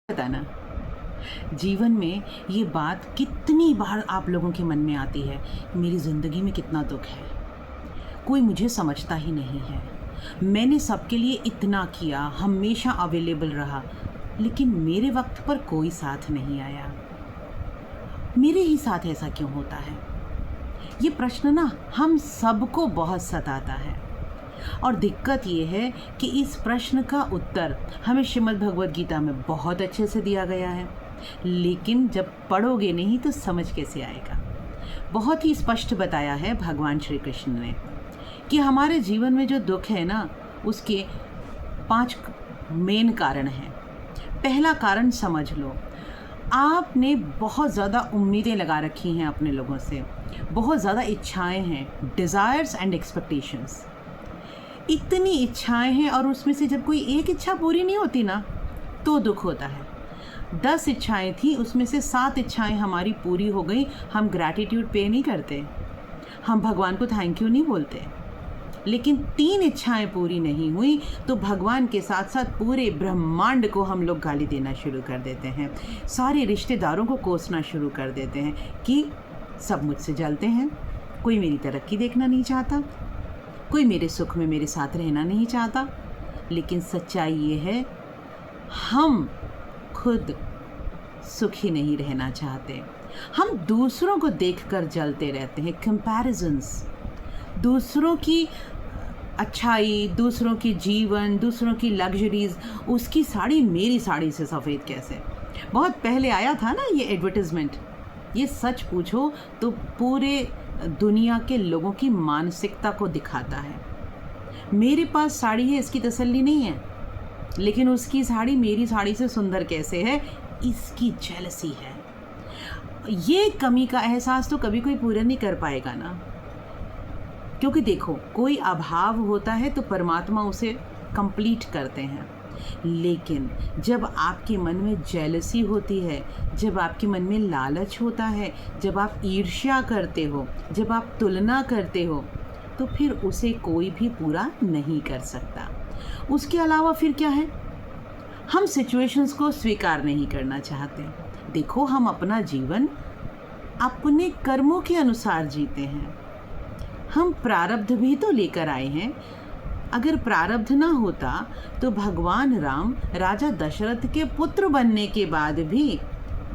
पता ना, जीवन में ये बात कितनी बार आप लोगों के मन में आती है, मेरी ज़िंदगी में कितना दुख है, कोई मुझे समझता ही नहीं है। मैंने सबके लिए इतना किया, हमेशा अवेलेबल रहा, लेकिन मेरे वक्त पर कोई साथ नहीं आया। मेरे ही साथ ऐसा क्यों होता है? ये प्रश्न ना हम सबको बहुत सताता है। और दिक्कत ये है कि इस प्रश्न का उत्तर हमें श्रीमद् भगवद गीता में बहुत अच्छे से दिया गया है, लेकिन जब पढ़ोगे नहीं तो समझ कैसे आएगा। बहुत ही स्पष्ट बताया है भगवान श्री कृष्ण ने कि हमारे जीवन में जो दुख है ना, उसके 5 मेन कारण हैं। पहला कारण समझ लो, आपने बहुत ज़्यादा उम्मीदें लगा रखी हैं अपने लोगों से, बहुत ज़्यादा इच्छाएं हैं, डिज़ायर्स एंड एक्सपेक्टेशंस। इतनी इच्छाएं हैं और उसमें से जब कोई एक इच्छा पूरी नहीं होती ना तो दुख होता है। 10 इच्छाएं थी, उसमें से 7 इच्छाएं हमारी पूरी हो गई, हम ग्रैटिट्यूड पे नहीं करते, हम भगवान को थैंक यू नहीं बोलते। लेकिन 3 इच्छाएं पूरी नहीं हुई तो भगवान के साथ साथ पूरे ब्रह्मांड को हम लोग गाली देना शुरू कर देते हैं, सारे रिश्तेदारों को कोसना शुरू कर देते हैं कि सब मुझसे जलते हैं, कोई मेरी तरक्की देखना नहीं चाहता, कोई मेरे सुख में मेरे साथ रहना नहीं चाहता। लेकिन सच्चाई ये है, हम खुद सुखी नहीं रहना चाहते, हम दूसरों को देखकर जलते रहते हैं। कंपैरिजंस, दूसरों की अच्छाई, दूसरों की जीवन, दूसरों की लग्जरीज़, उसकी साड़ी मेरी साड़ी से सफ़ेद कैसे। बहुत पहले आया था ना ये एडवर्टिज़मेंट। ये सच पूछो तो पूरे दुनिया के लोगों की मानसिकता को दिखाता है। मेरे पास साड़ी है इसकी तसल्ली नहीं है, लेकिन उसकी साड़ी मेरी साड़ी से सुंदर कैसे है, इसकी जेलसी है। ये कमी का एहसास तो कभी कोई पूरा नहीं कर पाएगा ना, क्योंकि देखो, कोई अभाव होता है तो परमात्मा उसे कंप्लीट करते हैं। लेकिन जब आपके मन में जेलसी होती है, जब आपके मन में लालच होता है, जब आप ईर्ष्या करते हो, जब आप तुलना करते हो, तो फिर उसे कोई भी पूरा नहीं कर सकता। उसके अलावा फिर क्या है, हम सिचुएशंस को स्वीकार नहीं करना चाहते। देखो, हम अपना जीवन अपने कर्मों के अनुसार जीते हैं, हम प्रारब्ध भी तो लेकर आए हैं। अगर प्रारब्ध ना होता तो भगवान राम राजा दशरथ के पुत्र बनने के बाद भी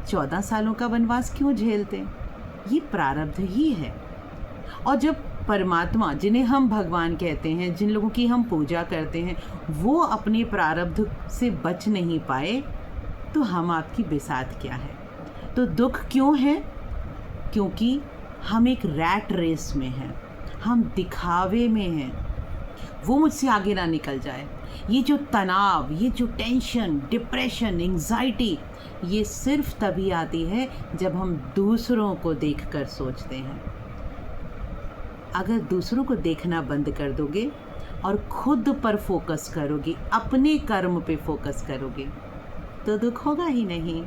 14 सालों का वनवास क्यों झेलते? ये प्रारब्ध ही है। और जब परमात्मा, जिन्हें हम भगवान कहते हैं, जिन लोगों की हम पूजा करते हैं, वो अपने प्रारब्ध से बच नहीं पाए तो हम आपकी बिसात क्या है? तो दुख क्यों है? क्योंकि हम एक रैट रेस में हैं, हम दिखावे में हैं, वो मुझसे आगे ना निकल जाए। ये जो तनाव, ये जो टेंशन, डिप्रेशन, एंजाइटी, ये सिर्फ तभी आती है जब हम दूसरों को देखकर सोचते हैं। अगर दूसरों को देखना बंद कर दोगे और खुद पर फोकस करोगे, अपने कर्म पे फोकस करोगे, तो दुख होगा ही नहीं।